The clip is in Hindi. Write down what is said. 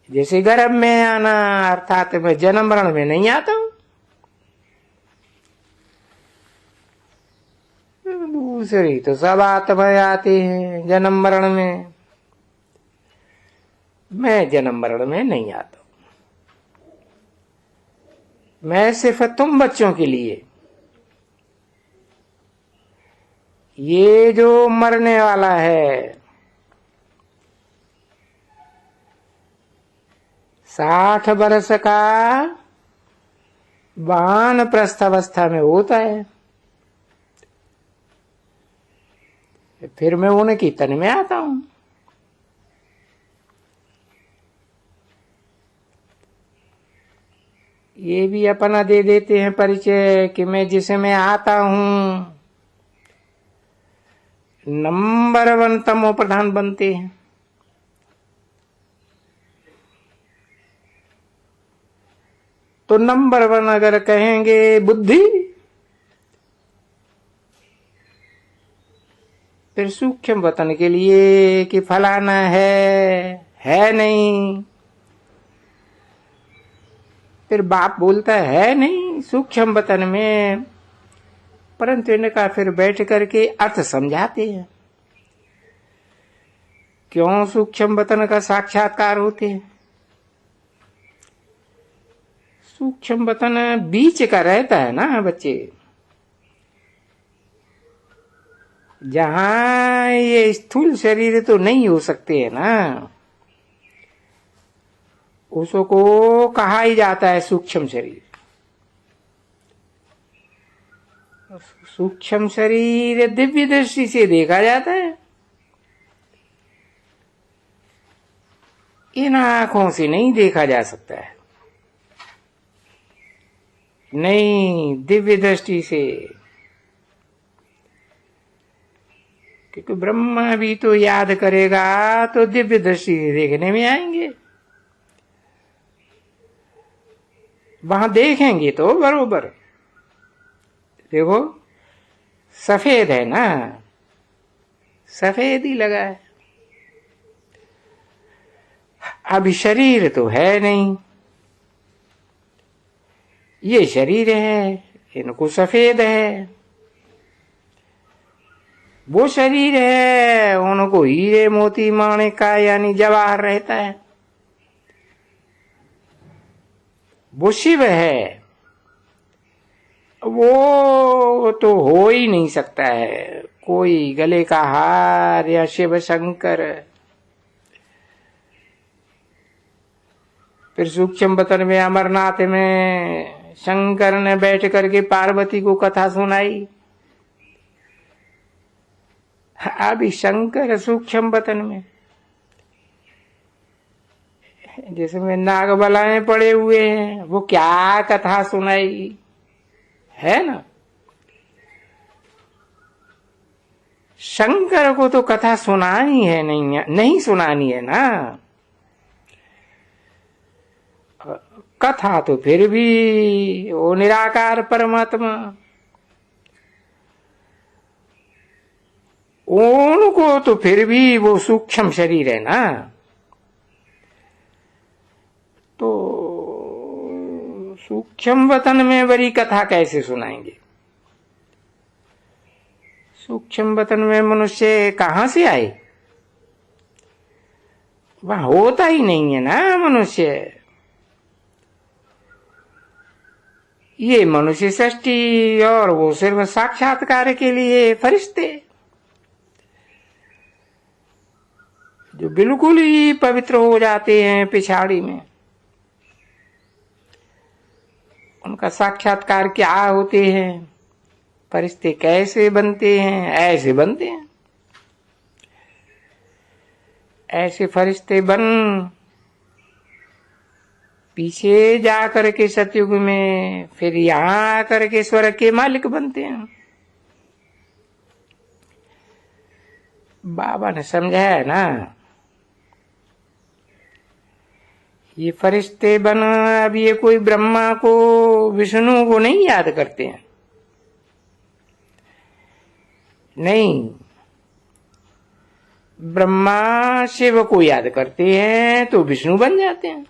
जैसे गर्भ में आना, अर्थात मैं जन्म मरण में नहीं आता हूं। दूसरी तो सब आत्माएं आती हैं जन्म मरण में, मैं जन्म मरण में नहीं आता हूं। मैं सिर्फ तुम बच्चों के लिए, ये जो मरने वाला है 60 वर्ष का वानप्रस्थ अवस्था में होता है, फिर मैं उनकी तन में आता हूं। ये भी अपना दे देते हैं परिचय कि मैं जिसमें आता हूं नंबर 1 तमो प्रधान बनते हैं। तो नंबर 1 अगर कहेंगे बुद्धि, फिर सूक्ष्म वतन के लिए कि फलाना है नहीं, फिर बाप बोलता है नहीं सूक्ष्म वतन में, परंतु इनका फिर बैठ करके अर्थ समझाते हैं क्यों सूक्ष्म वतन का साक्षात्कार होते हैं। सूक्ष्म वतन बीच का रहता है ना बच्चे, जहां ये स्थूल शरीर तो नहीं हो सकते है ना, उसको कहा ही जाता है सूक्ष्म शरीर। सूक्ष्म शरीर दिव्य दृष्टि से देखा जाता है, इन आंखों से नहीं देखा जा सकता है, नहीं दिव्य दृष्टि से, क्योंकि ब्रह्मा भी तो याद करेगा तो दिव्य दृष्टि से देखने में आएंगे, वहां देखेंगे तो बरोबर। देखो सफेद है ना, सफेद ही लगा है, अभी शरीर तो है नहीं, ये शरीर है, इनको सफेद है, वो शरीर है, उनको हीरे मोती माणिक का यानी जवाहर रहता है, वो शिव है, वो तो हो ही नहीं सकता है कोई गले का हार या शिव शंकर। फिर सूक्ष्म वतन में अमरनाथ में शंकर ने बैठ करके पार्वती को कथा सुनाई, अभी शंकर सूक्ष्म वतन में, जिसमें नागबलाएं पड़े हुए हैं, वो क्या कथा सुनाई है ना। शंकर को तो कथा सुनानी है नहीं सुनानी है ना, कथा तो फिर भी वो निराकार परमात्मा, उनको तो फिर भी वो सूक्ष्म शरीर है ना, तो सूक्ष्म वतन में बड़ी कथा कैसे सुनाएंगे। सूक्ष्म वतन में मनुष्य कहां से आए, वहां होता ही नहीं है ना मनुष्य। ये मनुष्य सृष्टि और वो सिर्फ साक्षात्कार के लिए फरिश्ते जो बिल्कुल ही पवित्र हो जाते हैं पिछाड़ी में, उनका साक्षात्कार क्या होते हैं, फरिश्ते कैसे बनते हैं, ऐसे बनते हैं। ऐसे फरिश्ते बन पीछे जा करके सतयुग में फिर यहां आकर के स्वर्ग के मालिक बनते हैं। बाबा ने समझाया है ना, ये फरिश्ते बन, अब ये कोई ब्रह्मा को विष्णु को नहीं याद करते हैं, नहीं, ब्रह्मा शिव को याद करते हैं तो विष्णु बन जाते हैं।